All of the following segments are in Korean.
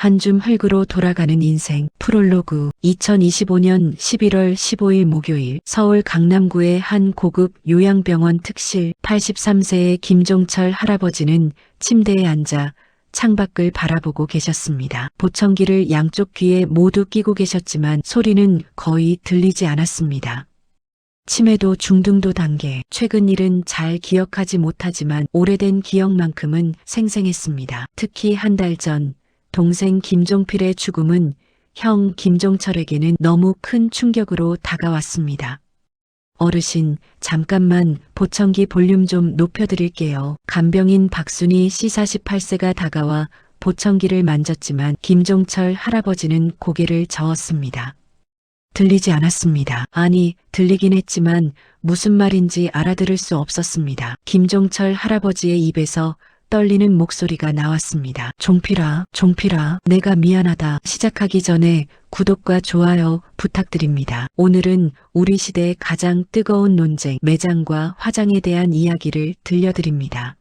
한 줌 흙으로 돌아가는 인생 프롤로그 2025년 11월 15일 목요일 서울 강남구의 한 고급 요양병원 특실 83세의 김종철 할아버지는 침대에 앉아 창밖을 바라보고 계셨습니다. 보청기를 양쪽 귀에 모두 끼고 계셨지만 소리는 거의 들리지 않았습니다. 치매도 중등도 단계, 최근 일은 잘 기억하지 못하지만 오래된 기억만큼은 생생했습니다. 특히 한 달 전 동생 김종필의 죽음은 형 김종철에게는 너무 큰 충격으로 다가왔습니다. 어르신, 잠깐만 보청기 볼륨 좀 높여드릴게요. 간병인 박순희 씨 48세가 다가와 보청기를 만졌지만 김종철 할아버지는 고개를 저었습니다. 들리지 않았습니다. 아니, 들리긴 했지만 무슨 말인지 알아들을 수 없었습니다. 김종철 할아버지의 입에서 떨리는 목소리가 나왔습니다. 종필아, 내가 미안하다. 시작하기 전에 구독과 좋아요 부탁드립니다. 오늘은 우리 시대의 가장 뜨거운 논쟁, 매장과 화장에 대한 이야기를 들려드립니다.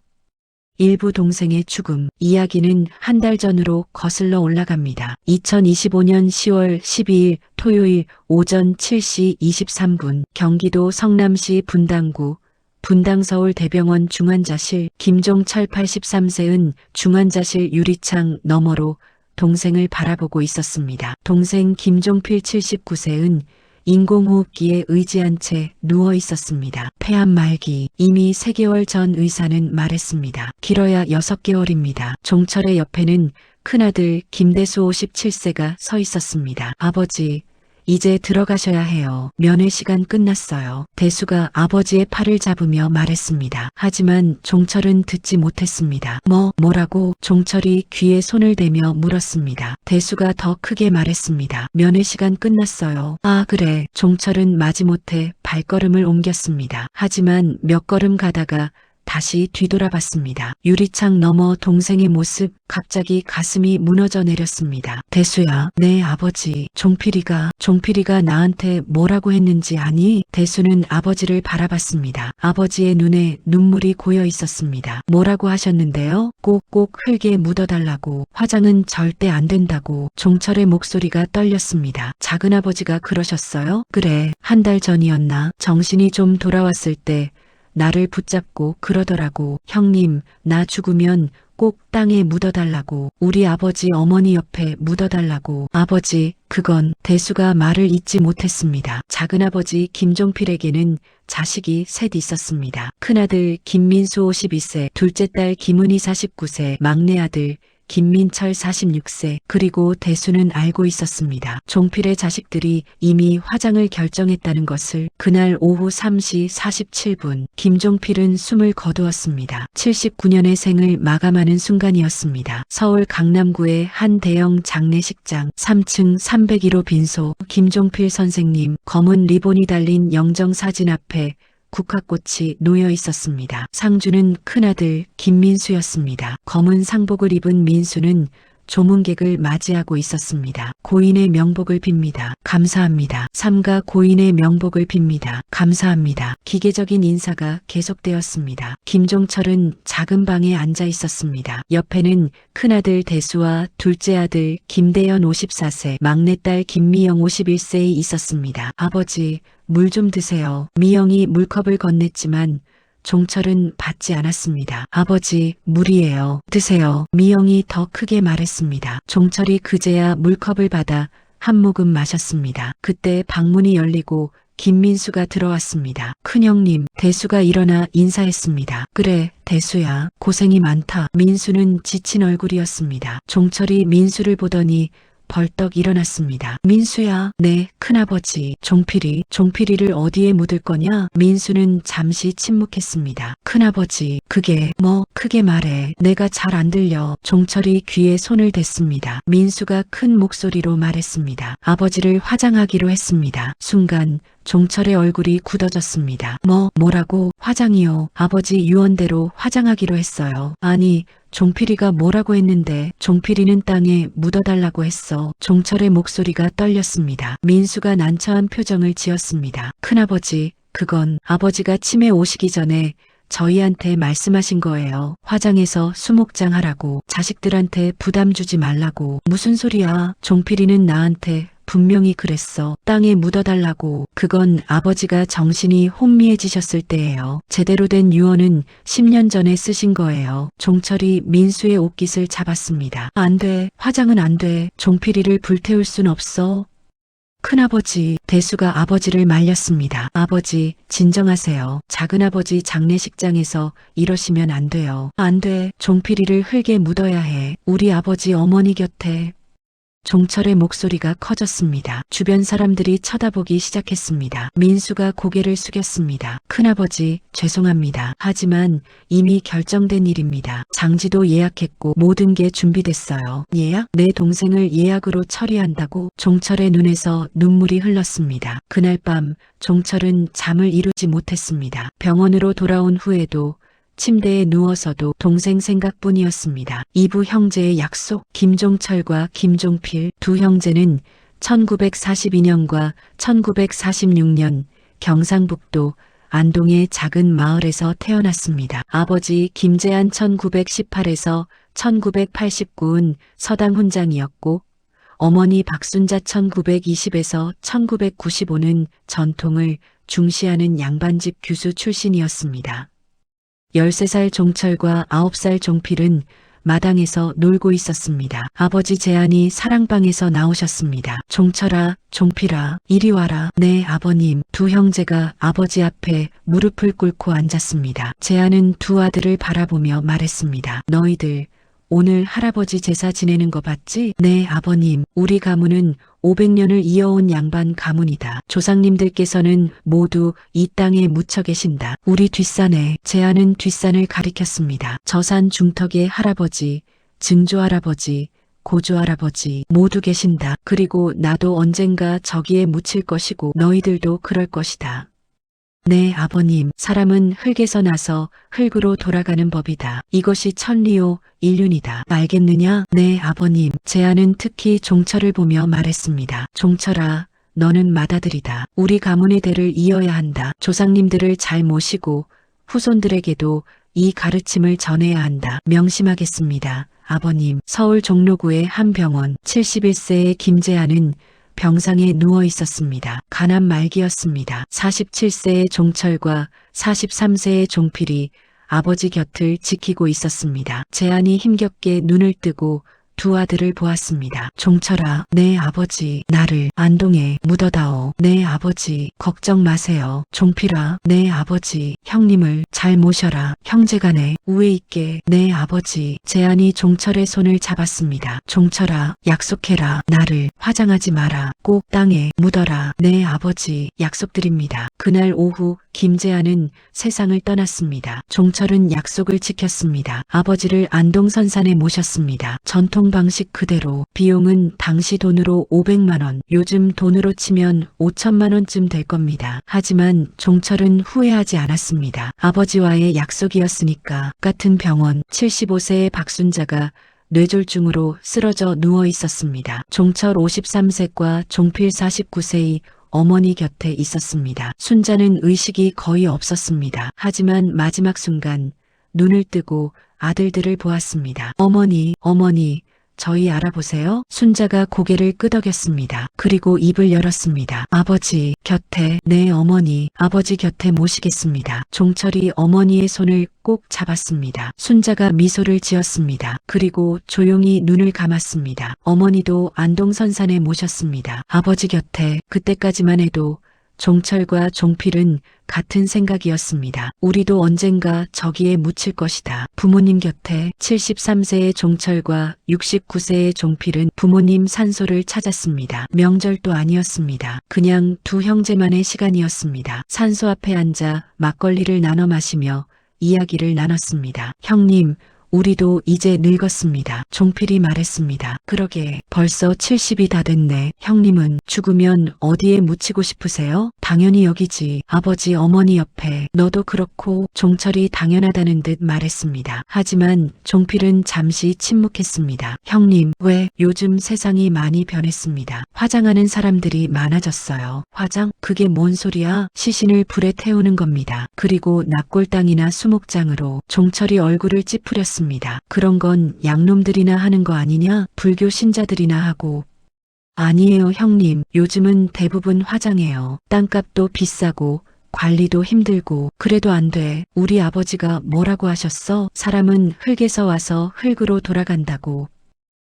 일부 동생의 죽음, 이야기는 한 달 전으로 거슬러 올라갑니다. 2025년 10월 12일 토요일 오전 7시 23분 경기도 성남시 분당구 분당서울대병원 중환자실 김종철 83세은 중환자실 유리창 너머로 동생을 바라보고 있었습니다. 동생 김종필 79세은 인공호흡기에 의지한 채 누워 있었습니다. 폐암 말기, 이미 3개월 전 의사는 말했습니다. 길어야 6개월입니다. 종철의 옆에는 큰아들 김대수 57세가 서 있었습니다. 아버지, 이제 들어가셔야 해요. 면회 시간 끝났어요. 대수가 아버지의 팔을 잡으며 말했습니다. 하지만 종철은 듣지 못했습니다. 뭐라고? 종철이 귀에 손을 대며 물었습니다. 대수가 더 크게 말했습니다. 면회 시간 끝났어요. 아, 그래. 종철은 마지못해 발걸음을 옮겼습니다. 하지만 몇 걸음 가다가 다시 뒤돌아봤습니다. 유리창 너머 동생의 모습, 갑자기 가슴이 무너져 내렸습니다. 대수야, 내 아버지, 종필이가 나한테 뭐라고 했는지 아니? 대수는 아버지를 바라봤습니다. 아버지의 눈에 눈물이 고여 있었습니다. 뭐라고 하셨는데요? 꼭 흙에 묻어달라고. 화장은 절대 안 된다고. 종철의 목소리가 떨렸습니다. 작은아버지가 그러셨어요? 그래, 한 달 전이었나? 정신이 좀 돌아왔을 때 나를 붙잡고 그러더라고. 형님, 나 죽으면 꼭 땅에 묻어달라고. 우리 아버지 어머니 옆에 묻어달라고. 아버지, 그건 대수가 말을 잇지 못했습니다. 작은아버지 김종필에게는 자식이 셋 있었습니다. 큰아들 김민수 52세, 둘째 딸 김은희 49세, 막내 아들 김민철 46세, 그리고 대수는 알고 있었습니다. 종필의 자식들이 이미 화장을 결정했다는 것을. 그날 오후 3시 47분 김종필은 숨을 거두었습니다. 79년의 생을 마감하는 순간이었습니다. 서울 강남구의 한 대형 장례식장 3층 301호 빈소, 김종필 선생님 검은 리본이 달린 영정사진 앞에 국화꽃이 놓여 있었습니다. 상주는 큰아들 김민수였습니다. 검은 상복을 입은 민수는 조문객을 맞이하고 있었습니다. 고인의 명복을 빕니다. 감사합니다. 삼가 고인의 명복을 빕니다. 감사합니다. 기계적인 인사가 계속되었습니다. 김종철은 작은 방에 앉아 있었습니다. 옆에는 큰아들 대수와 둘째 아들 김대현 54세, 막내딸 김미영 51세 있었습니다. 아버지, 물 좀 드세요. 미영이 물컵을 건넸지만 종철은 받지 않았습니다. 아버지, 물이에요. 드세요. 미영이 더 크게 말했습니다. 종철이 그제야 물컵을 받아 한 모금 마셨습니다. 그때 방문이 열리고 김민수가 들어왔습니다. 큰형님, 대수가 일어나 인사했습니다. 그래, 대수야, 고생이 많다. 민수는 지친 얼굴이었습니다. 종철이 민수를 보더니 벌떡 일어났습니다. 민수야, 네, 큰아버지, 종필이를 어디에 묻을 거냐? 민수는 잠시 침묵했습니다. 큰아버지, 그게 크게 말해. 내가 잘 안 들려. 종철이 귀에 손을 댔습니다. 민수가 큰 목소리로 말했습니다. 아버지를 화장하기로 했습니다. 순간 종철의 얼굴이 굳어졌습니다. 뭐라고? 화장이요. 아버지 유언대로 화장하기로 했어요. 아니, 종필이가 뭐라고 했는데? 종필이는 땅에 묻어달라고 했어. 종철의 목소리가 떨렸습니다. 민수가 난처한 표정을 지었습니다. 큰아버지, 그건 아버지가 치매 오시기 전에 저희한테 말씀하신 거예요. 화장해서 수목장 하라고, 자식들한테 부담 주지 말라고. 무슨 소리야. 종필이는 나한테 분명히 그랬어. 땅에 묻어달라고. 그건 아버지가 정신이 혼미해지셨을 때예요. 제대로 된 유언은 10년 전에 쓰신 거예요. 종철이 민수의 옷깃을 잡았습니다. 안 돼. 화장은 안 돼. 종필이를 불태울 순 없어. 큰아버지, 대수가 아버지를 말렸습니다. 아버지, 진정하세요. 작은아버지 장례식장에서 이러시면 안 돼요. 안 돼. 종필이를 흙에 묻어야 해. 우리 아버지 어머니 곁에. 종철의 목소리가 커졌습니다. 주변 사람들이 쳐다보기 시작했습니다. 민수가 고개를 숙였습니다. 큰아버지, 죄송합니다. 하지만 이미 결정된 일입니다. 장지도 예약했고 모든 게 준비됐어요. 예약? 내 동생을 예약으로 처리한다고? 종철의 눈에서 눈물이 흘렀습니다. 그날 밤 종철은 잠을 이루지 못했습니다. 병원으로 돌아온 후에도 침대에 누워서도 동생 생각뿐이었습니다. 이부 형제의 약속, 김종철과 김종필 두 형제는 1942년과 1946년 경상북도 안동의 작은 마을에서 태어났습니다. 아버지 김재한 1918에서 1989은 서당 훈장이었고 어머니 박순자 1920에서 1995는 전통을 중시하는 양반집 교수 출신이었습니다. 13살 종철과 9살 종필은 마당에서 놀고 있었습니다. 아버지 재한이 사랑방에서 나오셨습니다. 종철아, 종필아, 이리 와라. 네, 아버님. 두 형제가 아버지 앞에 무릎을 꿇고 앉았습니다. 재한은 두 아들을 바라보며 말했습니다. 너희들 오늘 할아버지 제사 지내는 거 봤지? 네, 아버님. 우리 가문은 500년을 이어온 양반 가문이다. 조상님들께서는 모두 이 땅에 묻혀 계신다. 우리 뒷산에, 재한은 뒷산을 가리켰습니다. 저 산 중턱에 할아버지, 증조할아버지, 고조할아버지 모두 계신다. 그리고 나도 언젠가 저기에 묻힐 것이고 너희들도 그럴 것이다. 네, 아버님. 사람은 흙에서 나서 흙으로 돌아가는 법이다. 이것이 천리요, 인륜이다. 알겠느냐? 네, 아버님. 재한은 특히 종철을 보며 말했습니다. 종철아, 너는 맏아들이다. 우리 가문의 대를 이어야 한다. 조상님들을 잘 모시고 후손들에게도 이 가르침을 전해야 한다. 명심하겠습니다. 아버님. 서울 종로구의 한 병원 71세의 김재한은 병상에 누워 있었습니다. 간암 말기였습니다. 47세의 종철과 43세의 종필이 아버지 곁을 지키고 있었습니다. 재한이 힘겹게 눈을 뜨고 두 아들을 보았습니다. 종철아, 네 아버지, 나를 안동에 묻어다오. 네 아버지, 걱정 마세요. 종필아, 네 아버지, 형님을 잘 모셔라. 형제간에 우애 있게. 네 아버지. 재한이 종철의 손을 잡았습니다. 종철아, 약속해라. 나를 화장하지 마라. 꼭 땅에 묻어라. 네 아버지, 약속드립니다. 그날 오후 김재한은 세상을 떠났습니다. 종철은 약속을 지켰습니다. 아버지를 안동선산에 모셨습니다. 전통 방식 그대로. 비용은 당시 돈으로 500만 원, 요즘 돈으로 치면 5천만 원쯤 될 겁니다. 하지만 종철은 후회하지 않았습니다. 아버지와의 약속이었으니까. 같은 병원 75세의 박순자가 뇌졸중으로 쓰러져 누워 있었습니다. 종철 53세과 종필 49세의 어머니 곁에 있었습니다. 순자는 의식이 거의 없었습니다. 하지만 마지막 순간 눈을 뜨고 아들들을 보았습니다. 어머니, 어머니, 저희 알아보세요. 순자가 고개를 끄덕였습니다. 그리고 입을 열었습니다. 아버지 곁에, 네 어머니, 아버지 곁에 모시겠습니다. 종철이 어머니의 손을 꼭 잡았습니다. 순자가 미소를 지었습니다. 그리고 조용히 눈을 감았습니다. 어머니도 안동선산에 모셨습니다. 아버지 곁에. 그때까지만 해도 종철과 종필은 같은 생각이었습니다. 우리도 언젠가 저기에 묻힐 것이다. 부모님 곁에. 73세의 종철과 69세의 종필은 부모님 산소를 찾았습니다. 명절도 아니었습니다. 그냥 두 형제만의 시간이었습니다. 산소 앞에 앉아 막걸리를 나눠 마시며 이야기를 나눴습니다. 형님, 우리도 이제 늙었습니다. 종필이 말했습니다. 그러게 벌써 70이 다 됐네. 형님은 죽으면 어디에 묻히고 싶으세요? 당연히 여기지. 아버지 어머니 옆에. 너도 그렇고. 종철이 당연하다는 듯 말했습니다. 하지만 종필은 잠시 침묵했습니다. 형님, 왜? 요즘 세상이 많이 변했습니다. 화장하는 사람들이 많아졌어요. 화장? 그게 뭔 소리야? 시신을 불에 태우는 겁니다. 그리고 납골당이나 수목장으로. 종철이 얼굴을 찌푸렸습니다. 그런 건 양놈들이나 하는 거 아니냐? 불교 신자들이나 하고. 아니에요, 형님. 요즘은 대부분 화장해요. 땅값도 비싸고 관리도 힘들고. 그래도 안 돼. 우리 아버지가 뭐라고 하셨어? 사람은 흙에서 와서 흙으로 돌아간다고.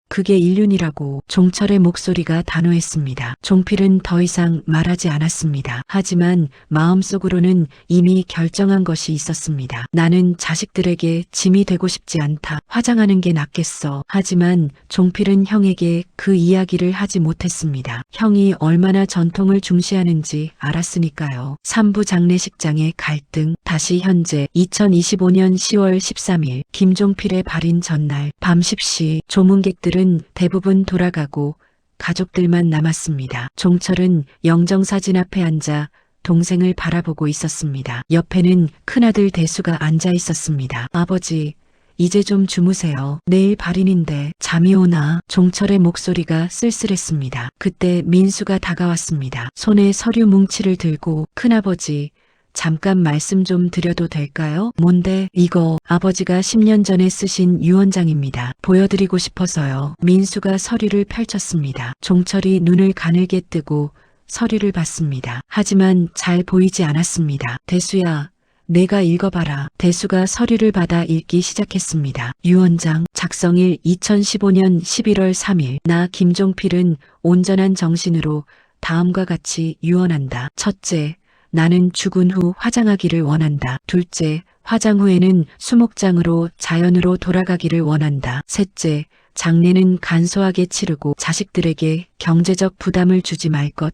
그게 인륜이라고. 종철의 목소리가 단호했습니다. 종필은 더 이상 말하지 않았습니다. 하지만 마음속으로는 이미 결정한 것이 있었습니다. 나는 자식들에게 짐이 되고 싶지 않다. 화장하는 게 낫겠어. 하지만 종필은 형에게 그 이야기를 하지 못했습니다. 형이 얼마나 전통을 중시하는지 알았으니까요. 산부 장례식장의 갈등. 다시 현재 2025년 10월 13일 김종필의 발인 전날 밤 10시 조문객들은 대부분 돌아가고 가족들만 남았습니다. 종철은 영정사진 앞에 앉아 동생을 바라보고 있었습니다. 옆에는 큰아들 대수가 앉아 있었습니다. 아버지, 이제 좀 주무세요. 내일 발인인데 잠이 오나? 종철의 목소리가 쓸쓸했습니다. 그때 민수가 다가왔습니다. 손에 서류 뭉치를 들고 큰아버지, 잠깐 말씀 좀 드려도 될까요? 뭔데? 이거 아버지가 10년 전에 쓰신 유언장입니다. 보여드리고 싶어서요. 민수가 서류를 펼쳤습니다. 종철이 눈을 가늘게 뜨고 서류를 봤습니다. 하지만 잘 보이지 않았습니다. 대수야, 내가 읽어봐라. 대수가 서류를 받아 읽기 시작했습니다. 유언장 작성일 2015년 11월 3일 나 김종필은 온전한 정신으로 다음과 같이 유언한다. 첫째, 나는 죽은 후 화장하기를 원한다. 둘째, 화장 후에는 수목장으로 자연으로 돌아가기를 원한다. 셋째, 장례는 간소하게 치르고 자식들에게 경제적 부담을 주지 말 것.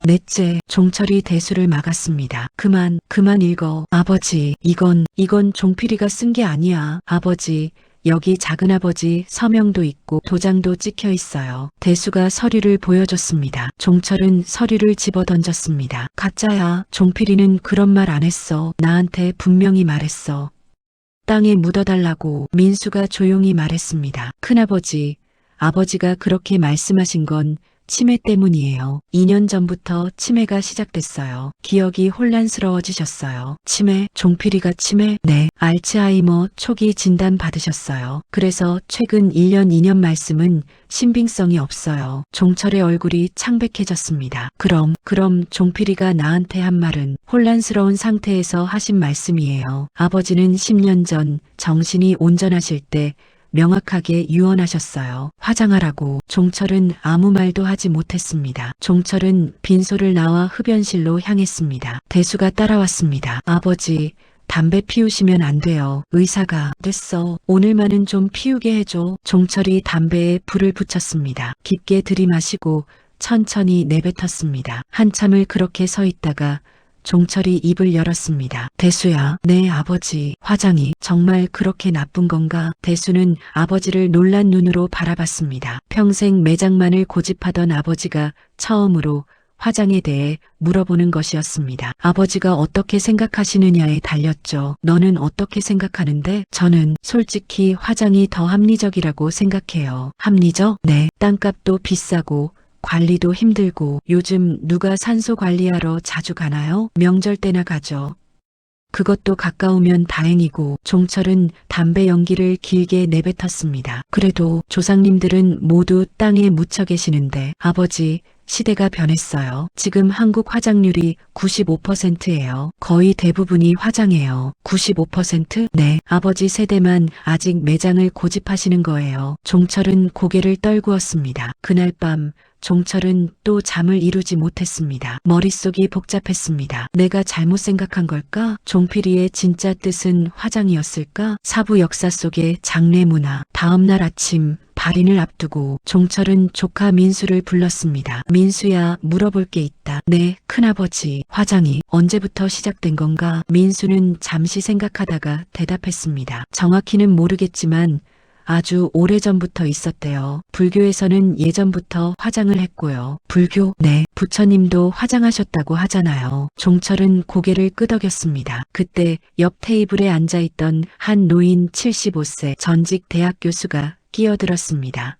넷째, 종철이 대수를 막았습니다. 그만 읽어. 아버지, 이건 종필이가 쓴 게 아니야. 아버지, 여기 작은아버지 서명도 있고 도장도 찍혀 있어요. 대수가 서류를 보여줬습니다. 종철은 서류를 집어던졌습니다. 가짜야. 종필이는 그런 말 안 했어. 나한테 분명히 말했어. 땅에 묻어달라고. 민수가 조용히 말했습니다. 큰아버지, 아버지가 그렇게 말씀하신 건 치매 때문이에요. 2년 전부터 치매가 시작됐어요. 기억이 혼란스러워지셨어요. 치매? 종필이가 치매? 네. 알츠하이머 초기 진단 받으셨어요. 그래서 최근 1년 2년 말씀은 신빙성이 없어요. 종철의 얼굴이 창백해졌습니다. 그럼 종필이가 나한테 한 말은 혼란스러운 상태에서 하신 말씀이에요. 아버지는 10년 전 정신이 온전하실 때 명확하게 유언하셨어요. 화장하라고. 종철은 아무 말도 하지 못했습니다. 종철은 빈소를 나와 흡연실로 향했습니다. 대수가 따라왔습니다. 아버지, 담배 피우시면 안 돼요. 의사가. 됐어. 오늘만은 좀 피우게 해줘. 종철이 담배에 불을 붙였습니다. 깊게 들이마시고 천천히 내뱉었습니다. 한참을 그렇게 서 있다가 종철이 입을 열었습니다. 대수야, 네 아버지, 화장이 정말 그렇게 나쁜 건가? 대수는 아버지를 놀란 눈으로 바라봤습니다. 평생 매장만을 고집하던 아버지가 처음으로 화장에 대해 물어보는 것이었습니다. 아버지가 어떻게 생각하시느냐에 달렸죠. 너는 어떻게 생각하는데? 저는 솔직히 화장이 더 합리적이라고 생각해요. 합리적? 네. 땅값도 비싸고 관리도 힘들고 요즘 누가 산소 관리하러 자주 가나요? 명절 때나 가죠. 그것도 가까우면 다행이고. 종철은 담배 연기를 길게 내뱉었습니다. 그래도 조상님들은 모두 땅에 묻혀 계시는데 아버지, 시대가 변했어요. 지금 한국 화장률이 95%예요. 거의 대부분이 화장해요. 95%? 네. 아버지 세대만 아직 매장을 고집하시는 거예요. 종철은 고개를 떨구었습니다. 그날 밤 종철은 또 잠을 이루지 못했습니다. 머릿속이 복잡했습니다. 내가 잘못 생각한 걸까? 종필이의 진짜 뜻은 화장이었을까? 사부 역사 속의 장례 문화. 다음 날 아침 발인을 앞두고 종철은 조카 민수를 불렀습니다. 민수야, 물어볼 게 있다. 네, 큰아버지. 화장이 언제부터 시작된 건가? 민수는 잠시 생각하다가 대답했습니다. 정확히는 모르겠지만 아주 오래전부터 있었대요. 불교에서는 예전부터 화장을 했고요. 불교? 네, 부처님도 화장하셨다고 하잖아요. 종철은 고개를 끄덕였습니다. 그때 옆 테이블에 앉아있던 한 노인 75세 전직 대학 교수가 끼어들었습니다.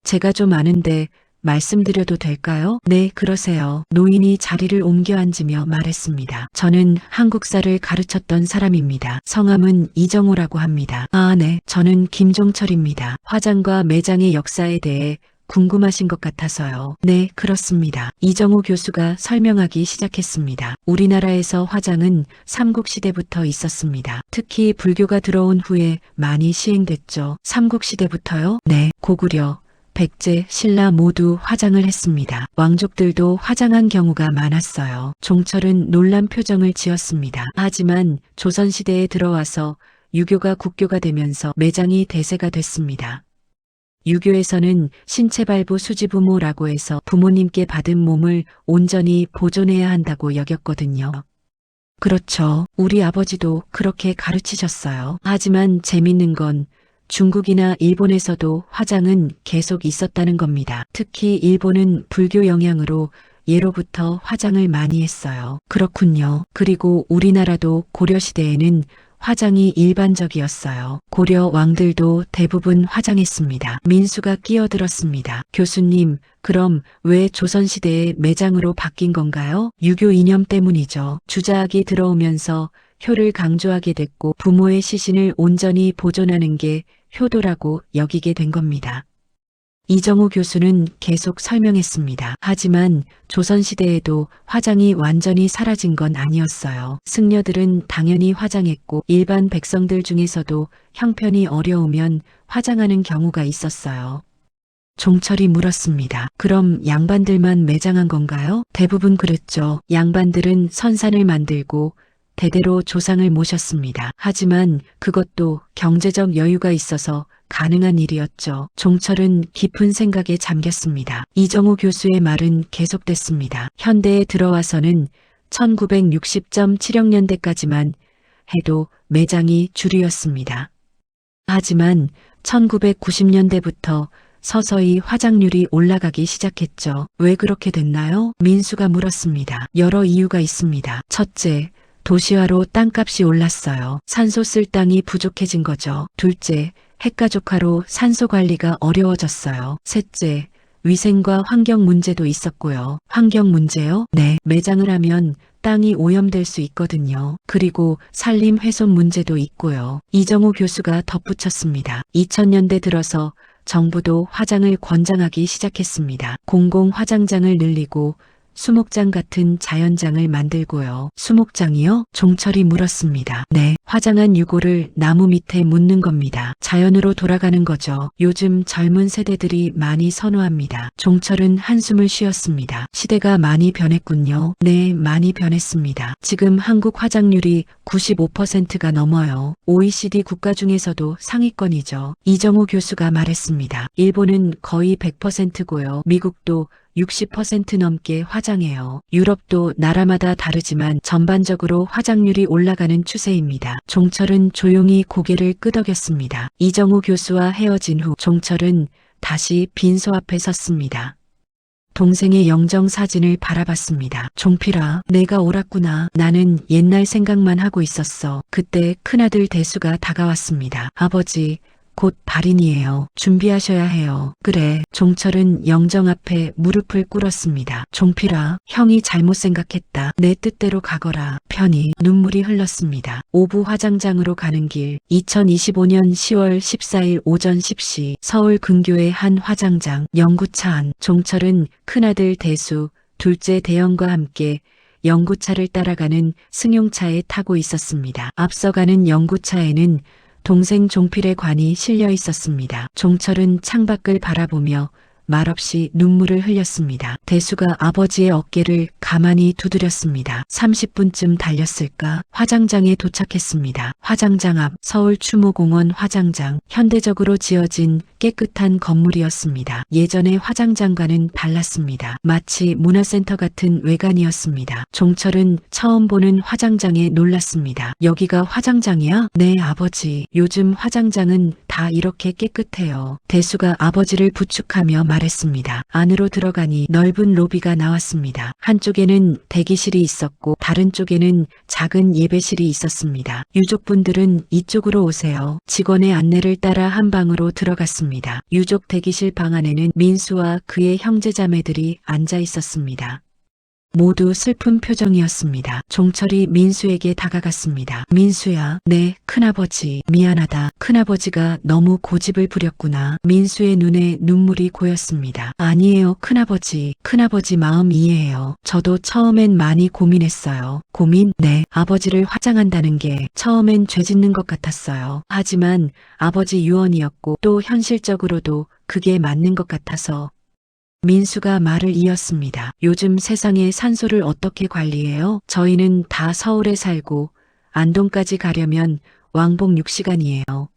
제가 좀 아는데 말씀드려도 될까요? 네, 그러세요. 노인이 자리를 옮겨 앉으며 말했습니다. 저는 한국사를 가르쳤던 사람입니다. 성함은 이정호라고 합니다. 아, 네. 저는 김종철입니다. 화장과 매장의 역사에 대해 궁금하신 것 같아서요. 네, 그렇습니다. 이정호 교수가 설명하기 시작했습니다. 우리나라에서 화장은 삼국시대부터 있었습니다. 특히 불교가 들어온 후에 많이 시행됐죠. 삼국시대부터요? 네, 고구려, 백제, 신라 모두 화장을 했습니다. 왕족들도 화장한 경우가 많았어요. 종철은 놀란 표정을 지었습니다. 하지만 조선시대에 들어와서 유교가 국교가 되면서 매장이 대세가 됐습니다. 유교에서는 신체발부 수지부모라고 해서 부모님께 받은 몸을 온전히 보존해야 한다고 여겼거든요. 그렇죠. 우리 아버지도 그렇게 가르치셨어요. 하지만 재밌는 건 중국이나 일본에서도 화장은 계속 있었다는 겁니다. 특히 일본은 불교 영향으로 예로부터 화장을 많이 했어요. 그렇군요. 그리고 우리나라도 고려시대에는 화장이 일반적이었어요. 고려 왕들도 대부분 화장했습니다. 민수가 끼어들었습니다. 교수님, 그럼 왜 조선시대에 매장으로 바뀐 건가요? 유교 이념 때문이죠. 주자학이 들어오면서 효를 강조하게 됐고 부모의 시신을 온전히 보존하는 게 효도라고 여기게 된 겁니다. 이정호 교수는 계속 설명했습니다. 하지만 조선시대에도 화장이 완전히 사라진 건 아니었어요. 승려들은 당연히 화장했고 일반 백성들 중에서도 형편이 어려우면 화장하는 경우가 있었어요. 종철이 물었습니다. 그럼 양반들만 매장한 건가요? 대부분 그랬죠. 양반들은 선산을 만들고 대대로 조상을 모셨습니다. 하지만 그것도 경제적 여유가 있어서 가능한 일이었죠. 종철은 깊은 생각에 잠겼습니다. 이정호 교수의 말은 계속됐습니다. 현대에 들어와서는 1960.76년대까지만 해도 매장이 주류였습니다. 하지만 1990년대부터 서서히 화장률이 올라가기 시작했죠. 왜 그렇게 됐나요? 민수가 물었습니다. 여러 이유가 있습니다. 첫째, 도시화로 땅값이 올랐어요. 산소 쓸 땅이 부족해진 거죠. 둘째, 핵가족화로 산소 관리가 어려워졌어요. 셋째, 위생과 환경 문제도 있었고요. 환경 문제요? 네, 매장을 하면 땅이 오염될 수 있거든요. 그리고 산림 훼손 문제도 있고요. 이정호 교수가 덧붙였습니다. 2000년대 들어서 정부도 화장을 권장하기 시작했습니다. 공공 화장장을 늘리고 수목장 같은 자연장을 만들고요. 수목장이요? 종철이 물었습니다. 네, 화장한 유골을 나무 밑에 묻는 겁니다. 자연으로 돌아가는 거죠. 요즘 젊은 세대들이 많이 선호합니다. 종철은 한숨을 쉬었습니다. 시대가 많이 변했군요. 네, 많이 변했습니다. 지금 한국 화장률이 95%가 넘어요. OECD 국가 중에서도 상위권이죠. 이정호 교수가 말했습니다. 일본은 거의 100%고요. 미국도 60% 넘게 화장해요. 유럽도 나라마다 다르지만 전반적으로 화장률이 올라가는 추세입니다. 종철은 조용히 고개를 끄덕였습니다. 이정호 교수와 헤어진 후 종철은 다시 빈소 앞에 섰습니다. 동생의 영정 사진을 바라봤습니다. 종필아, 내가 옳았구나. 나는 옛날 생각만 하고 있었어. 그때 큰아들 대수가 다가왔습니다. 아버지, 곧 발인이에요. 준비하셔야 해요. 그래. 종철은 영정 앞에 무릎을 꿇었습니다. 종필아, 형이 잘못 생각했다. 내 뜻대로 가거라. 편히 눈물이 흘렀습니다. 오부 화장장으로 가는 길. 2025년 10월 14일 오전 10시 서울 근교의 한 화장장. 영구차 안. 종철은 큰아들 대수, 둘째 대영과 함께 영구차를 따라가는 승용차에 타고 있었습니다. 앞서가는 영구차에는 동생 종필의 관이 실려 있었습니다. 종철은 창밖을 바라보며 말없이 눈물을 흘렸습니다. 대수가 아버지의 어깨를 가만히 두드렸습니다. 30분쯤 달렸을까? 화장장에 도착했습니다. 화장장 앞 서울 추모공원 화장장, 현대적으로 지어진 깨끗한 건물이었습니다. 예전의 화장장과는 달랐습니다. 마치 문화센터 같은 외관이었습니다. 종철은 처음 보는 화장장에 놀랐습니다. 여기가 화장장이야? 네, 아버지. 요즘 화장장은 다 이렇게 깨끗해요. 대수가 아버지를 부축하며 말했습니다. 안으로 들어가니 넓은 로비가 나왔습니다. 한쪽에는 대기실이 있었고 다른 쪽에는 작은 예배실이 있었습니다. 유족분들은 이쪽으로 오세요. 직원의 안내를 따라 한 방으로 들어갔습니다. 유족 대기실 방 안에는 민수와 그의 형제자매들이 앉아 있었습니다. 모두 슬픈 표정이었습니다. 종철이 민수에게 다가갔습니다. 민수야, 네, 큰아버지, 미안하다. 큰아버지가 너무 고집을 부렸구나. 민수의 눈에 눈물이 고였습니다. 아니에요, 큰아버지. 큰아버지 마음 이해해요. 저도 처음엔 많이 고민했어요. 고민? 네, 아버지를 화장한다는 게 처음엔 죄 짓는 것 같았어요. 하지만 아버지 유언이었고 또 현실적으로도 그게 맞는 것 같아서 민수가 말을 이었습니다. 요즘 세상에 산소를 어떻게 관리해요? 저희는 다 서울에 살고 안동까지 가려면 왕복 6시간이에요.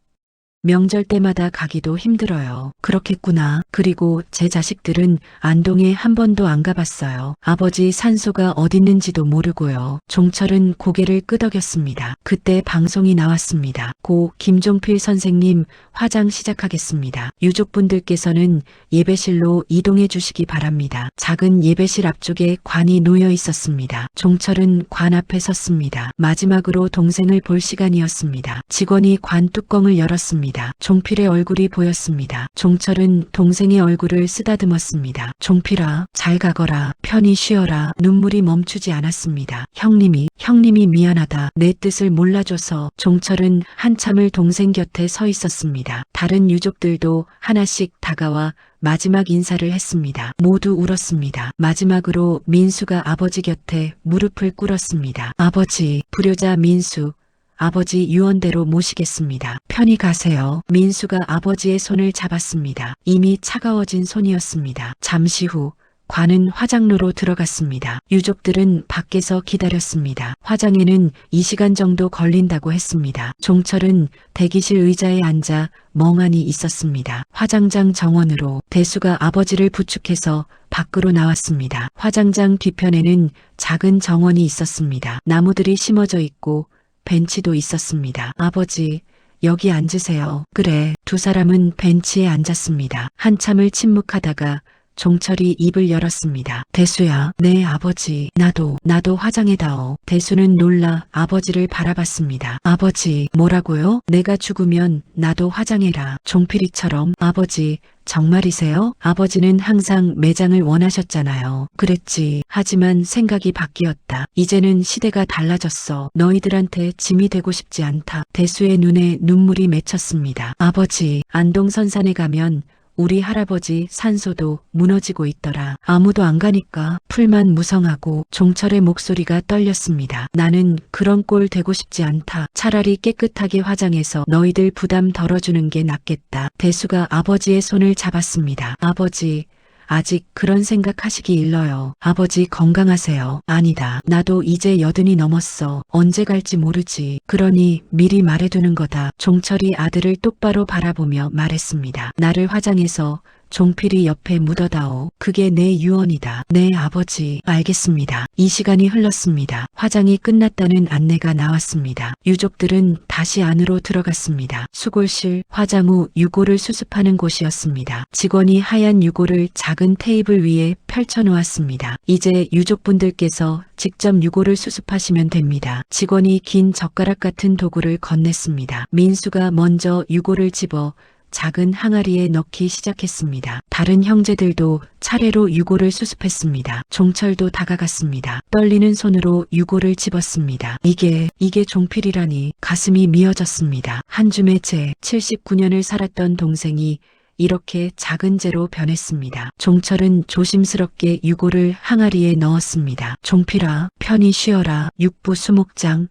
명절 때마다 가기도 힘들어요. 그렇겠구나. 그리고 제 자식들은 안동에 한 번도 안 가봤어요. 아버지 산소가 어딨는지도 모르고요. 종철은 고개를 끄덕였습니다. 그때 방송이 나왔습니다. 고 김종필 선생님 화장 시작하겠습니다. 유족분들께서는 예배실로 이동해 주시기 바랍니다. 작은 예배실 앞쪽에 관이 놓여 있었습니다. 종철은 관 앞에 섰습니다. 마지막으로 동생을 볼 시간이었습니다. 직원이 관 뚜껑을 열었습니다. 종필의 얼굴이 보였습니다. 종철은 동생의 얼굴을 쓰다듬었습니다. 종필아, 잘 가거라. 편히 쉬어라. 눈물이 멈추지 않았습니다. 형님이 미안하다. 내 뜻을 몰라줘서. 종철은 한참을 동생 곁에 서 있었습니다. 다른 유족들도 하나씩 다가와 마지막 인사를 했습니다. 모두 울었습니다. 마지막으로 민수가 아버지 곁에 무릎을 꿇었습니다. 아버지, 불효자 민수. 아버지 유언대로 모시겠습니다. 편히 가세요. 민수가 아버지의 손을 잡았습니다. 이미 차가워진 손이었습니다. 잠시 후 관은 화장로로 들어갔습니다. 유족들은 밖에서 기다렸습니다. 화장에는 2시간 정도 걸린다고 했습니다. 종철은 대기실 의자에 앉아 멍하니 있었습니다. 화장장 정원으로 대수가 아버지를 부축해서 밖으로 나왔습니다. 화장장 뒤편에는 작은 정원이 있었습니다. 나무들이 심어져 있고 벤치도 있었습니다. 아버지, 여기 앉으세요. 그래. 두 사람은 벤치에 앉았습니다. 한참을 침묵하다가 종철이 입을 열었습니다. 대수야. 네, 아버지. 나도 화장해다오. 대수는 놀라 아버지를 바라봤습니다. 아버지, 뭐라고요? 내가 죽으면 나도 화장해라. 종필이처럼. 아버지, 정말이세요? 아버지는 항상 매장을 원하셨잖아요. 그랬지. 하지만 생각이 바뀌었다. 이제는 시대가 달라졌어. 너희들한테 짐이 되고 싶지 않다. 대수의 눈에 눈물이 맺혔습니다. 아버지, 안동선산에 가면 우리 할아버지 산소도 무너지고 있더라. 아무도 안 가니까 풀만 무성하고. 종철의 목소리가 떨렸습니다. 나는 그런 꼴 되고 싶지 않다. 차라리 깨끗하게 화장해서 너희들 부담 덜어주는 게 낫겠다. 대수가 아버지의 손을 잡았습니다. 아버지, 아직 그런 생각하시기 일러요. 아버지 건강하세요. 아니다. 나도 이제 80이 넘었어. 언제 갈지 모르지. 그러니 미리 말해두는 거다. 종철이 아들을 똑바로 바라보며 말했습니다. 나를 화장해서 종필이 옆에 묻어다오. 그게 내 유언이다. 네, 아버지. 알겠습니다. 이 시간이 흘렀습니다. 화장이 끝났다는 안내가 나왔습니다. 유족들은 다시 안으로 들어갔습니다. 수골실, 화장 후 유골을 수습하는 곳이었습니다. 직원이 하얀 유골을 작은 테이블 위에 펼쳐놓았습니다. 이제 유족분들께서 직접 유골을 수습하시면 됩니다. 직원이 긴 젓가락 같은 도구를 건넸습니다. 민수가 먼저 유골을 집어 작은 항아리에 넣기 시작했습니다. 다른 형제들도 차례로 유골을 수습했습니다. 종철도 다가갔습니다. 떨리는 손으로 유골을 집었습니다. 이게 종필이라니. 가슴이 미어졌습니다. 한 줌의 재, 79년을 살았던 동생이 이렇게 작은 재로 변했습니다. 종철은 조심스럽게 유골을 항아리에 넣었습니다. 종필아, 편히 쉬어라. 육부 수목장.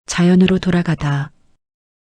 자연으로 돌아가다.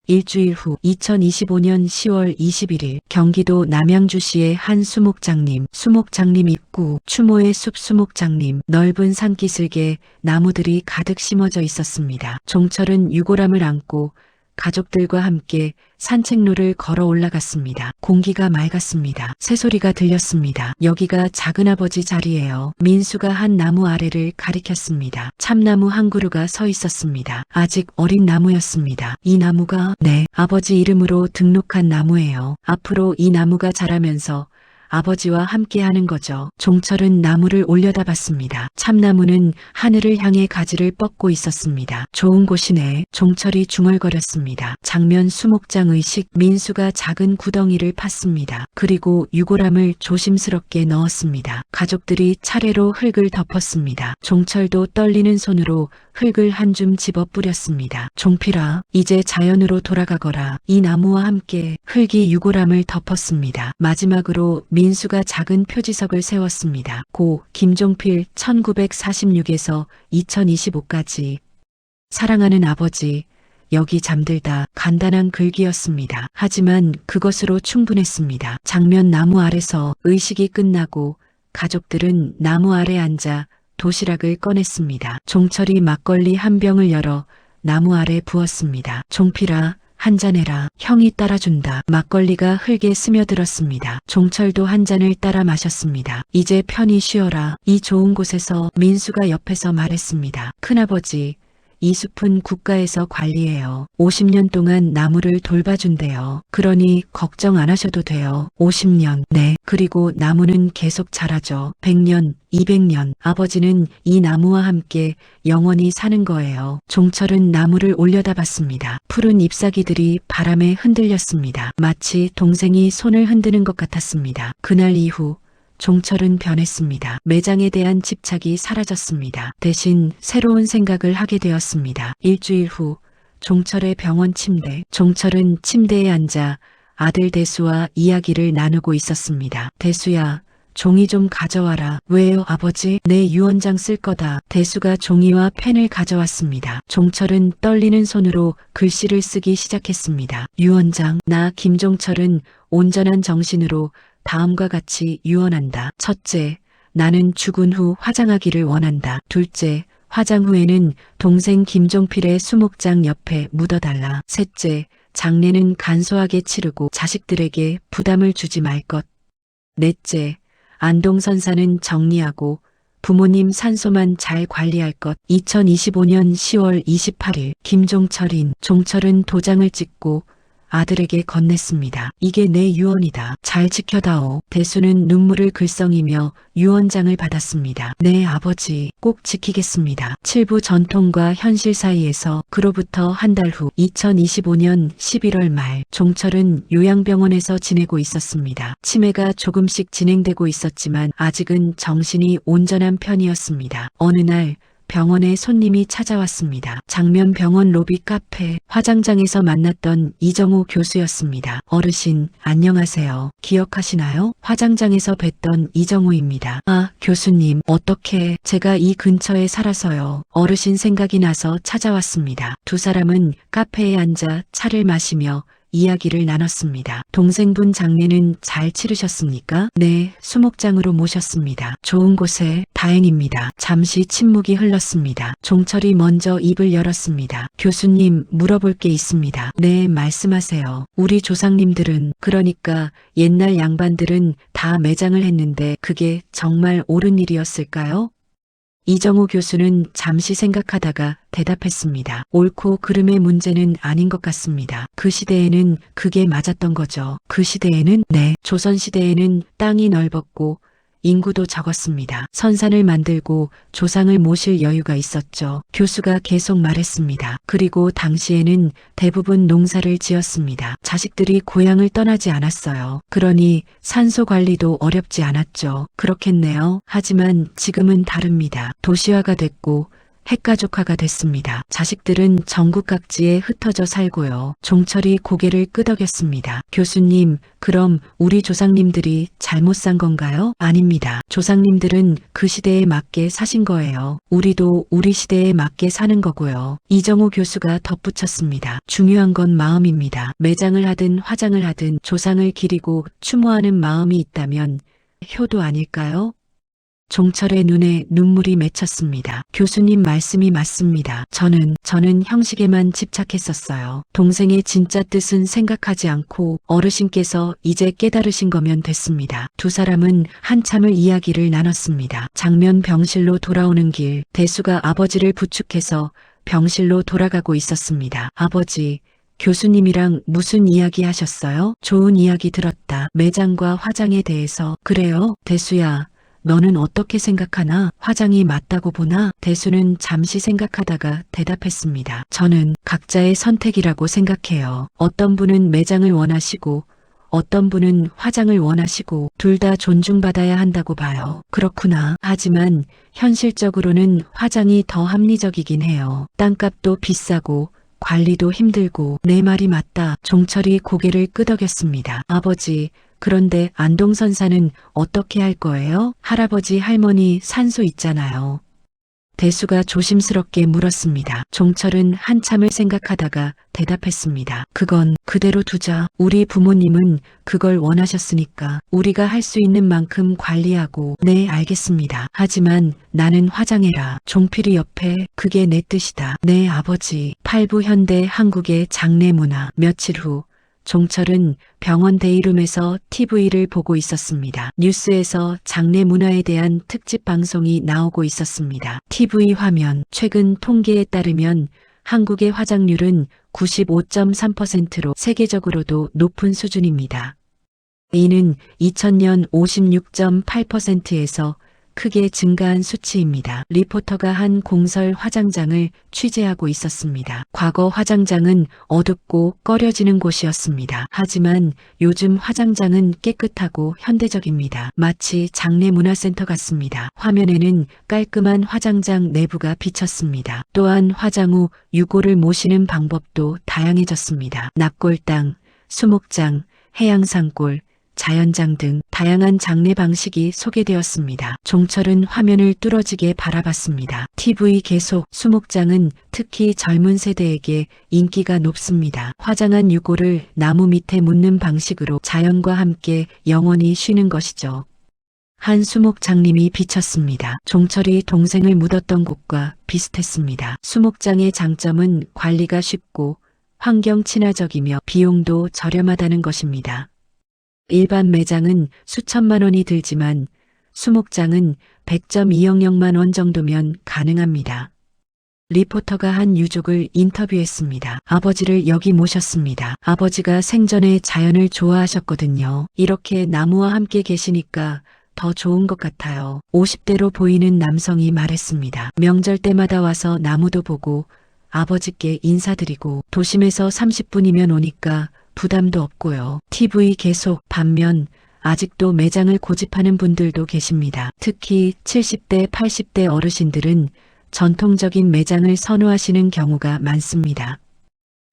일주일 후 2025년 10월 21일 경기도 남양주시의 한 수목장님 입구 추모의 숲 수목장님 넓은 산기슭에 나무들이 가득 심어져 있었습니다. 종철은 유골함을 안고 가족들과 함께 산책로를 걸어 올라갔습니다. 공기가 맑았습니다. 새소리가 들렸습니다. 여기가 작은아버지 자리예요. 민수가 한 나무 아래를 가리켰습니다. 참나무 한 그루가 서 있었습니다. 아직 어린 나무였습니다. 이 나무가 네, 아버지 이름으로 등록한 나무예요. 앞으로 이 나무가 자라면서 아버지와 함께 하는 거죠. 종철은 나무를 올려다봤습니다. 참나무는 하늘을 향해 가지를 뻗고 있었습니다. 좋은 곳이네. 종철이 중얼거렸습니다. 장면 수목장 의식. 민수가 작은 구덩이를 팠습니다. 그리고 유골함을 조심스럽게 넣었습니다. 가족들이 차례로 흙을 덮었습니다. 종철도 떨리는 손으로 흙을 한 줌 집어 뿌렸습니다. 종필아, 이제 자연으로 돌아가거라. 이 나무와 함께 흙이 유골함을 덮었습니다. 마지막으로 민수가 작은 표지석을 세웠습니다. 고 김종필 1946에서 2025까지 사랑하는 아버지, 여기 잠들다. 간단한 글귀였습니다. 하지만 그것으로 충분했습니다. 장면 나무 아래서 의식이 끝나고 가족들은 나무 아래 앉아 도시락을 꺼냈습니다. 종철이 막걸리 한 병을 열어 나무 아래 부었습니다. 종필아, 한잔해라. 형이 따라준다. 막걸리가 흙에 스며들었습니다. 종철도 한 잔을 따라 마셨습니다. 이제 편히 쉬어라. 이 좋은 곳에서. 민수가 옆에서 말했습니다. 큰아버지, 이 숲은 국가에서 관리해요. 50년 동안 나무를 돌봐준대요. 그러니 걱정 안 하셔도 돼요. 50년. 네. 그리고 나무는 계속 자라죠. 100년, 200년. 아버지는 이 나무와 함께 영원히 사는 거예요. 종철은 나무를 올려다봤습니다. 푸른 잎사귀들이 바람에 흔들렸습니다. 마치 동생이 손을 흔드는 것 같았습니다. 그날 이후 종철은 변했습니다. 매장에 대한 집착이 사라졌습니다. 대신 새로운 생각을 하게 되었습니다. 일주일 후 종철의 병원 침대. 종철은 침대에 앉아 아들 대수와 이야기를 나누고 있었습니다. 대수야, 종이 좀 가져와라. 왜요, 아버지? 내 유언장 쓸 거다. 대수가 종이와 펜을 가져왔습니다. 종철은 떨리는 손으로 글씨를 쓰기 시작했습니다. 유언장. 나 김종철은 온전한 정신으로 다음과 같이 유언한다. 첫째, 나는 죽은 후 화장하기를 원한다. 둘째, 화장 후에는 동생 김종필의 수목장 옆에 묻어달라. 셋째, 장례는 간소하게 치르고 자식들에게 부담을 주지 말 것. 넷째, 안동선사는 정리하고 부모님 산소만 잘 관리할 것. 2025년 10월 28일 김종철인. 종철은 도장을 찍고 아들에게 건넸습니다. 이게 내 유언이다. 잘 지켜다오. 대수는 눈물을 글썽이며 유언장을 받았습니다. 네, 아버지. 꼭 지키겠습니다. 칠부 전통과 현실 사이에서. 그로부터 한 달 후 2025년 11월 말 종철은 요양병원에서 지내고 있었습니다. 치매가 조금씩 진행되고 있었지만 아직은 정신이 온전한 편이었습니다. 어느 날 병원에 손님이 찾아왔습니다. 장면 병원 로비 카페 화장장에서 만났던 이정호 교수였습니다. 어르신, 안녕하세요. 기억하시나요? 화장장에서 뵀던 이정호입니다. 아, 교수님, 어떻게 제가 이 근처에 살아서요. 어르신 생각이 나서 찾아왔습니다. 두 사람은 카페에 앉아 차를 마시며 이야기를 나눴습니다. 동생분 장례는 잘 치르셨습니까? 네, 수목장으로 모셨습니다. 좋은 곳에. 다행입니다. 잠시 침묵이 흘렀습니다. 종철이 먼저 입을 열었습니다. 교수님, 물어볼 게 있습니다. 네, 말씀하세요. 우리 조상님들은, 그러니까 옛날 양반들은 다 매장을 했는데 그게 정말 옳은 일이었을까요? 이정호 교수는 잠시 생각하다가 대답했습니다. 옳고 그름의 문제는 아닌 것 같습니다. 그 시대에는 그게 맞았던 거죠. 그 시대에는? 네. 조선시대에는 땅이 넓었고 인구도 적었습니다. 선산을 만들고 조상을 모실 여유가 있었죠. 교수가 계속 말했습니다. 그리고 당시에는 대부분 농사를 지었습니다. 자식들이 고향을 떠나지 않았어요. 그러니 산소 관리도 어렵지 않았죠. 그렇겠네요. 하지만 지금은 다릅니다. 도시화가 됐고 핵가족화가 됐습니다. 자식들은 전국 각지에 흩어져 살고요. 종철이 고개를 끄덕였습니다. 교수님, 그럼 우리 조상님들이 잘못 산 건가요? 아닙니다. 조상님들은 그 시대에 맞게 사신 거예요. 우리도 우리 시대에 맞게 사는 거고요. 이정호 교수가 덧붙였습니다. 중요한 건 마음입니다. 매장을 하든 화장을 하든 조상을 기리고 추모하는 마음이 있다면 효도 아닐까요? 종철의 눈에 눈물이 맺혔습니다. 교수님 말씀이 맞습니다. 저는 형식에만 집착했었어요. 동생의 진짜 뜻은 생각하지 않고 어르신께서 이제 깨달으신 거면 됐습니다. 두 사람은 한참을 이야기를 나눴습니다. 장면 병실로 돌아오는 길, 대수가 아버지를 부축해서 병실로 돌아가고 있었습니다. 아버지, 교수님이랑 무슨 이야기 하셨어요? 좋은 이야기 들었다. 매장과 화장에 대해서. 그래요? 대수야. 너는 어떻게 생각하나? 화장이 맞다고 보나? 대수는 잠시 생각하다가 대답했습니다. 저는 각자의 선택이라고 생각해요. 어떤 분은 매장을 원하시고 어떤 분은 화장을 원하시고 둘 다 존중받아야 한다고 봐요. 그렇구나. 하지만 현실적으로는 화장이 더 합리적이긴 해요. 땅값도 비싸고 관리도 힘들고. 내 말이 맞다. 종철이 고개를 끄덕였습니다. 아버지, 그런데 안동선사는 어떻게 할 거예요? 할아버지 할머니 산소 있잖아요. 대수가 조심스럽게 물었습니다. 종철은 한참을 생각하다가 대답했습니다. 그건 그대로 두자. 우리 부모님은 그걸 원하셨으니까 우리가 할 수 있는 만큼 관리하고. 네, 알겠습니다. 하지만 나는 화장해라. 종필이 옆에. 그게 내 뜻이다. 네, 아버지. 8부 현대 한국의 장례 문화. 며칠 후 종철은 병원 데이룸에서 TV를 보고 있었습니다. 뉴스에서 장례 문화에 대한 특집 방송이 나오고 있었습니다. TV 화면. 최근 통계에 따르면 한국의 화장률은 95.3%로 세계적으로도 높은 수준입니다. 이는 2000년 56.8%에서 크게 증가한 수치입니다. 리포터가 한 공설 화장장을 취재하고 있었습니다. 과거 화장장은 어둡고 꺼려지는 곳이었습니다. 하지만 요즘 화장장은 깨끗하고 현대적입니다. 마치 장례문화센터 같습니다. 화면에는 깔끔한 화장장 내부가 비쳤습니다. 또한 화장 후 유골을 모시는 방법도 다양해졌습니다. 납골당, 수목장, 해양산골, 자연장 등 다양한 장례 방식이 소개되었습니다. 종철은 화면을 뚫어지게 바라봤습니다. TV 계속. 수목장은 특히 젊은 세대에게 인기가 높습니다. 화장한 유골을 나무 밑에 묻는 방식으로 자연과 함께 영원히 쉬는 것이죠. 한 수목장님이 비쳤습니다. 종철이 동생을 묻었던 곳과 비슷했습니다. 수목장의 장점은 관리가 쉽고 환경 친화적이며 비용도 저렴하다는 것입니다. 일반 매장은 수천만 원이 들지만 수목장은 100.200만 원 정도면 가능합니다. 리포터가 한 유족을 인터뷰했습니다. 아버지를 여기 모셨습니다. 아버지가 생전에 자연을 좋아하셨거든요. 이렇게 나무와 함께 계시니까 더 좋은 것 같아요. 50대로 보이는 남성이 말했습니다. 명절 때마다 와서 나무도 보고 아버지께 인사드리고 도심에서 30분이면 오니까 부담도 없고요. TV 계속. 반면 아직도 매장을 고집하는 분들도 계십니다. 특히 70대, 80대 어르신들은 전통적인 매장을 선호하시는 경우가 많습니다.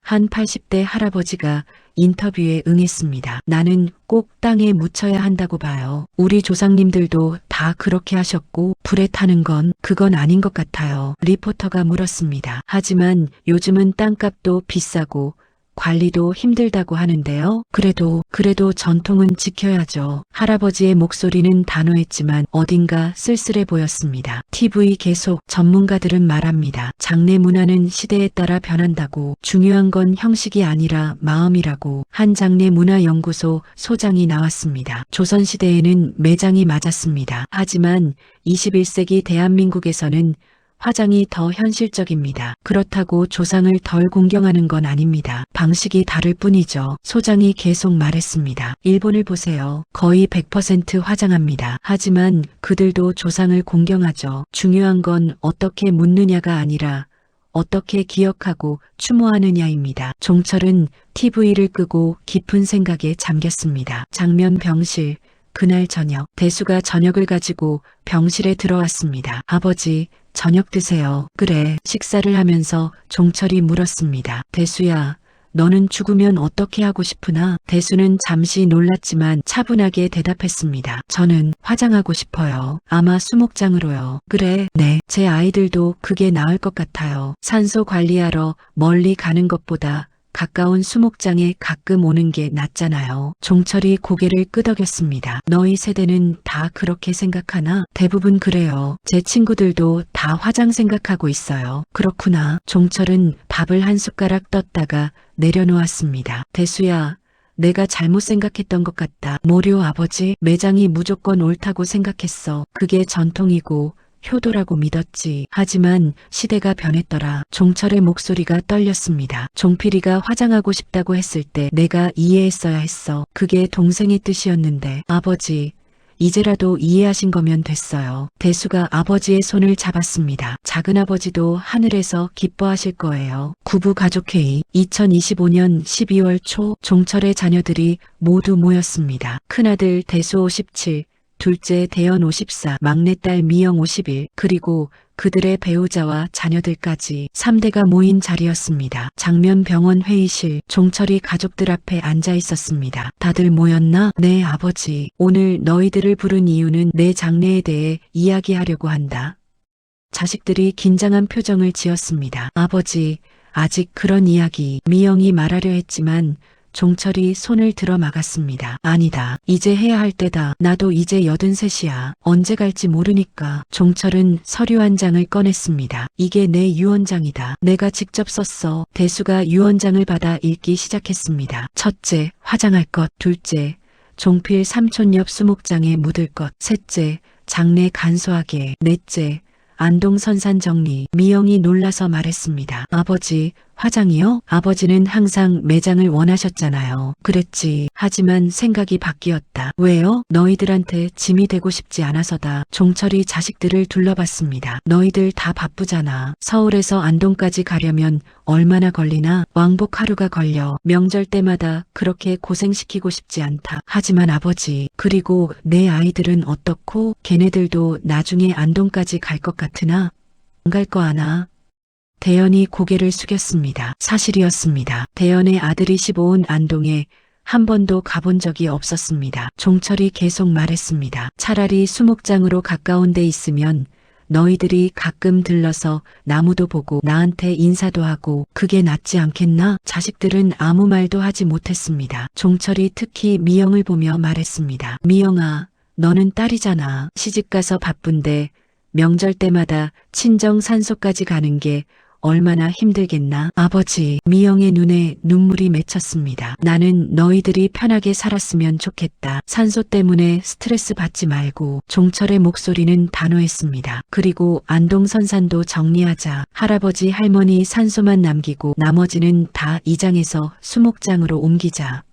한 80대 할아버지가 인터뷰에 응했습니다. 나는 꼭 땅에 묻혀야 한다고 봐요. 우리 조상님들도 다 그렇게 하셨고 불에 타는 건 그건 아닌 것 같아요. 리포터가 물었습니다. 하지만 요즘은 땅값도 비싸고 관리도 힘들다고 하는데요. 그래도 전통은 지켜야죠. 할아버지의 목소리는 단호했지만 어딘가 쓸쓸해 보였습니다. TV 계속. 전문가들은 말합니다. 장례 문화는 시대에 따라 변한다고. 중요한 건 형식이 아니라 마음이라고. 한 장례 문화 연구소 소장이 나왔습니다. 조선시대에는 매장이 맞았습니다. 하지만 21세기 대한민국에서는 화장이 더 현실적입니다. 그렇다고 조상을 덜 공경하는 건 아닙니다. 방식이 다를 뿐이죠. 소장이 계속 말했습니다. 일본을 보세요. 거의 100% 화장합니다. 하지만 그들도 조상을 공경하죠. 중요한 건 어떻게 묻느냐가 아니라 어떻게 기억하고 추모하느냐입니다. 종철은 TV를 끄고 깊은 생각에 잠겼습니다. 장면 병실. 그날 저녁, 대수가 저녁을 가지고 병실에 들어왔습니다. 아버지, 저녁 드세요. 그래. 식사를 하면서 종철이 물었습니다. 대수야, 너는 죽으면 어떻게 하고 싶으나? 대수는 잠시 놀랐지만 차분하게 대답했습니다. 저는 화장하고 싶어요. 아마 수목장으로요. 그래, 네. 제 아이들도 그게 나을 것 같아요. 산소 관리하러 멀리 가는 것보다 가까운 수목장에 가끔 오는 게 낫잖아요. 종철이 고개를 끄덕였습니다. 너희 세대는 다 그렇게 생각하나? 대부분 그래요. 제 친구들도 다 화장 생각하고 있어요. 그렇구나. 종철은 밥을 한 숟가락 떴다가 내려놓았습니다. 대수야, 내가 잘못 생각했던 것 같다. 뭐려 아버지? 매장이 무조건 옳다고 생각했어. 그게 전통이고 효도라고 믿었지. 하지만 시대가 변했더라. 종철의 목소리가 떨렸습니다. 종필이가 화장하고 싶다고 했을 때 내가 이해했어야 했어. 그게 동생의 뜻이었는데. 아버지, 이제라도 이해하신 거면 됐어요. 대수가 아버지의 손을 잡았습니다. 작은아버지도 하늘에서 기뻐하실 거예요. 구부가족회의 2025년 12월 초 종철의 자녀들이 모두 모였습니다. 큰아들 대수 57, 둘째 대연 54, 막내딸 미영 51, 그리고 그들의 배우자와 자녀들까지 3대가 모인 자리였습니다. 장면병원 회의실, 종철이 가족들 앞에 앉아 있었습니다. 다들 모였나? 네, 아버지. 오늘 너희들을 부른 이유는 내 장래에 대해 이야기하려고 한다. 자식들이 긴장한 표정을 지었습니다. 아버지, 아직 그런 이야기. 미영이 말하려 했지만 종철이 손을 들어 막았습니다. 아니다. 이제 해야 할 때다. 나도 이제 83이야. 언제 갈지 모르니까. 종철은 서류 한 장을 꺼냈습니다. 이게 내 유언장이다. 내가 직접 썼어. 대수가 유언장을 받아 읽기 시작했습니다. 첫째, 화장할 것. 둘째, 종필 삼촌 옆 수목장에 묻을 것. 셋째, 장례 간소하게. 넷째, 안동 선산 정리. 미영이 놀라서 말했습니다. 아버지, 화장이요? 아버지는 항상 매장을 원하셨잖아요. 그랬지. 하지만 생각이 바뀌었다. 왜요? 너희들한테 짐이 되고 싶지 않아서다. 종철이 자식들을 둘러봤습니다. 너희들 다 바쁘잖아. 서울에서 안동까지 가려면 얼마나 걸리나? 왕복 하루가 걸려. 명절 때마다 그렇게 고생시키고 싶지 않다. 하지만 아버지, 그리고 내 아이들은 어떻고? 걔네들도 나중에 안동까지 갈 것 같으나? 안 갈 거 아나? 대연이 고개를 숙였습니다. 사실이었습니다. 대연의 아들이 15온 안동에 한 번도 가본 적이 없었습니다. 종철이 계속 말했습니다. 차라리 수목장으로 가까운 데 있으면 너희들이 가끔 들러서 나무도 보고 나한테 인사도 하고 그게 낫지 않겠나? 자식들은 아무 말도 하지 못했습니다. 종철이 특히 미영을 보며 말했습니다. 미영아, 너는 딸이잖아. 시집가서 바쁜데 명절 때마다 친정 산소까지 가는 게 얼마나 힘들겠나? 아버지, 미영의 눈에 눈물이 맺혔습니다. 나는 너희들이 편하게 살았으면 좋겠다. 산소 때문에 스트레스 받지 말고. 종철의 목소리는 단호했습니다. 그리고 안동 선산도 정리하자. 할아버지 할머니 산소만 남기고 나머지는 다 이장에서 수목장으로 옮기자.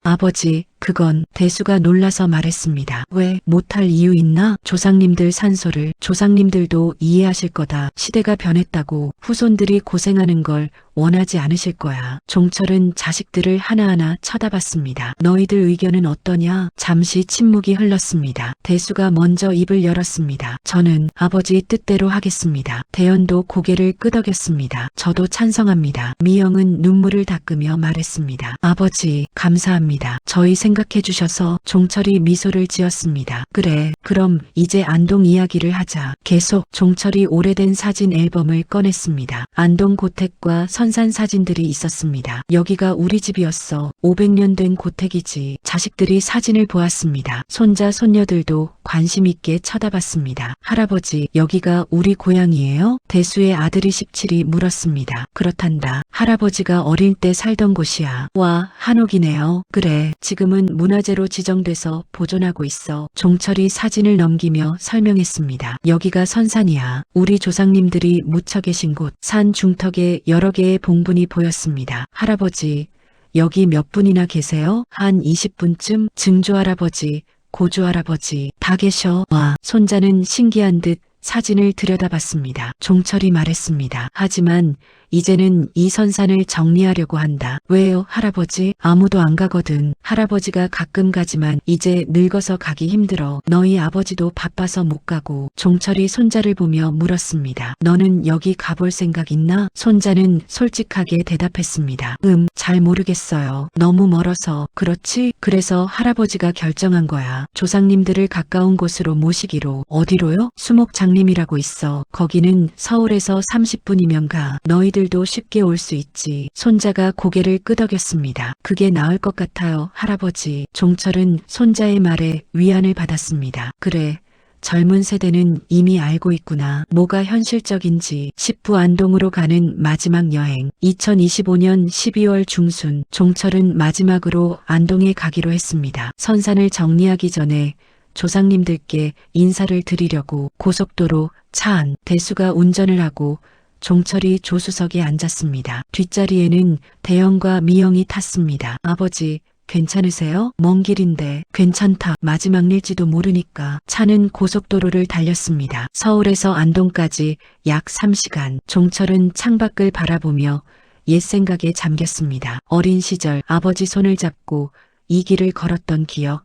아버지, 그건 대수가 놀라서 말했습니다. 왜 못할 이유 있나? 조상님들 산소를. 조상님들도 이해하실 거다. 시대가 변했다고. 후손들이 고생하는 걸 원하지 않으실 거야. 종철은 자식들을 하나하나 쳐다봤습니다. 너희들 의견은 어떠냐? 잠시 침묵이 흘렀습니다. 대수가 먼저 입을 열었습니다. 저는 아버지 뜻대로 하겠습니다. 대연도 고개를 끄덕였습니다. 저도 찬성합니다. 미영은 눈물을 닦으며 말했습니다. 아버지, 감사합니다. 저희 생각해 주셔서. 종철이 미소를 지었습니다. 그래, 그럼 이제 안동 이야기를 하자. 계속. 종철이 오래된 사진 앨범을 꺼냈습니다. 안동 고택과 선산 사진들이 있었습니다. 여기가 우리 집이었어. 500년 된 고택이지. 자식들이 사진을 보았습니다. 손자 손녀들도 관심 있게 쳐다봤습니다. 할아버지, 여기가 우리 고향이에요? 대수의 아들이 17이 물었습니다. 그렇단다. 할아버지가 어릴 때 살던 곳이야. 와, 한옥이네요. 그래, 지금은 문화재로 지정돼서 보존하고 있어. 종철이 사진을 넘기며 설명했습니다. 여기가 선산이야. 우리 조상님들이 묻혀 계신 곳. 산 중턱에 여러 개의 봉분이 보였습니다. 할아버지, 여기 몇 분이나 계세요? 한 20분쯤. 증조할아버지, 고조할아버지 다 계셔. 와. 손자는 신기한 듯 사진을 들여다봤습니다. 종철이 말했습니다. 하지만 이제는 이 선산을 정리하려고 한다. 왜요, 할아버지? 아무도 안 가거든. 할아버지가 가끔 가지만 이제 늙어서 가기 힘들어. 너희 아버지도 바빠서 못 가고. 종철이 손자를 보며 물었습니다. 너는 여기 가볼 생각 있나? 손자는 솔직하게 대답했습니다. 잘 모르겠어요. 너무 멀어서. 그렇지? 그래서 할아버지가 결정한 거야. 조상님들을 가까운 곳으로 모시기로. 어디로요? 수목장림이라고 있어. 거기는 서울에서 30분이면 가. 너희들도 쉽게 올 수 있지. 손자가 고개를 끄덕였습니다. 그게 나을 것 같아요, 할아버지. 종철은 손자의 말에 위안을 받았습니다. 그래. 젊은 세대는 이미 알고 있구나. 뭐가 현실적인지. 식부 안동으로 가는 마지막 여행. 2025년 12월 중순 종철은 마지막으로 안동에 가기로 했습니다. 선산을 정리하기 전에 조상님들께 인사를 드리려고 고속도로 차 안 대수가 운전을 하고 종철이 조수석에 앉았습니다. 뒷자리에는 대영과 미영이 탔습니다. 아버지, 괜찮으세요? 먼 길인데. 괜찮다. 마지막일지도 모르니까. 차는 고속도로를 달렸습니다. 서울에서 안동까지 약 3시간. 종철은 창밖을 바라보며 옛 생각에 잠겼습니다. 어린 시절 아버지 손을 잡고 이 길을 걸었던 기억.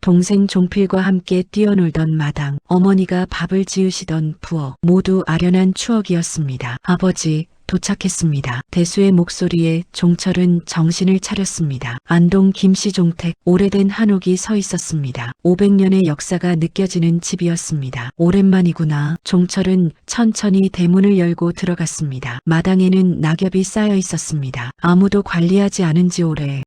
동생 종필과 함께 뛰어놀던 마당, 어머니가 밥을 지으시던 부엌, 모두 아련한 추억이었습니다. 아버지, 도착했습니다. 대수의 목소리에 종철은 정신을 차렸습니다. 안동 김씨종택, 오래된 한옥이 서 있었습니다. 500년의 역사가 느껴지는 집이었습니다. 오랜만이구나. 종철은 천천히 대문을 열고 들어갔습니다. 마당에는 낙엽이 쌓여 있었습니다. 아무도 관리하지 않은 지 오래.